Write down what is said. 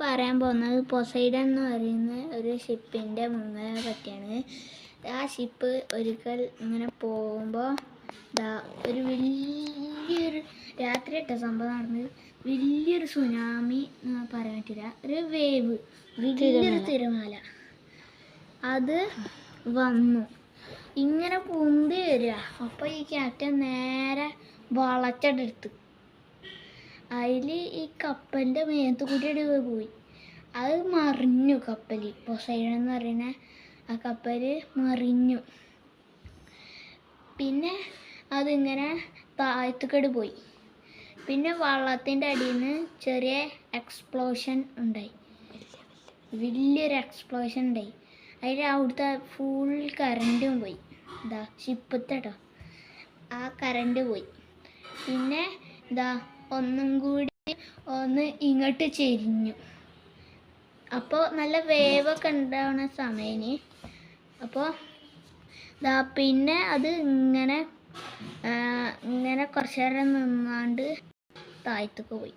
പറയാൻ പോകുന്നത് പൊസൈഡൻ എന്ന് പറയുന്ന ഒരു ഷിപ്പിൻ്റെ മുങ്ങലിനെ പറ്റിയാണ്. ആ ഷിപ്പ് ഒരിക്കൽ ഇങ്ങനെ പോകുമ്പോൾ ഒരു വലിയൊരു രാത്രി ഇട്ട സംഭവം നടന്നത്. വലിയൊരു സുനാമി പറയാൻ പറ്റില്ല, ഒരു വേവ്, വലിയൊരു തിരമാല അത് വന്നു ഇങ്ങനെ പൊന്തി വരിക. അപ്പോൾ ഈ ക്യാപ്റ്റൻ നേരെ വളച്ചെടുത്ത് അതിൽ ഈ കപ്പലിൻ്റെ മേത്ത് കൂടി പോയി. അത് മറിഞ്ഞു. കപ്പൽ പൊസൈഡൻ എന്ന് പറയുന്ന ആ കപ്പൽ മറിഞ്ഞു. പിന്നെ അതിങ്ങനെ താഴത്തേക്കട് പോയി. പിന്നെ വള്ളത്തിൻ്റെ അടിയിൽ നിന്ന് ചെറിയ എക്സ്പ്ലോഷൻ ഉണ്ടായി, വലിയൊരു എക്സ്പ്ലോഷൻ ഉണ്ടായി. അതിൽ അവിടുത്തെ ഫുൾ കറണ്ടും പോയി. ഷിപ്പത്തേട്ടോ ആ കറണ്ട് പോയി. പിന്നെ ഒന്നും കൂടി ഇങ്ങോട്ട് ചെരിഞ്ഞു. അപ്പോൾ നല്ല വേവൊക്കെ ഉണ്ടാവുന്ന സമയന്. അപ്പോൾ പിന്നെ അത് ഇങ്ങനെ കുറച്ചു നേരം നിന്നാണ്ട് താഴത്തേക്ക് പോയി.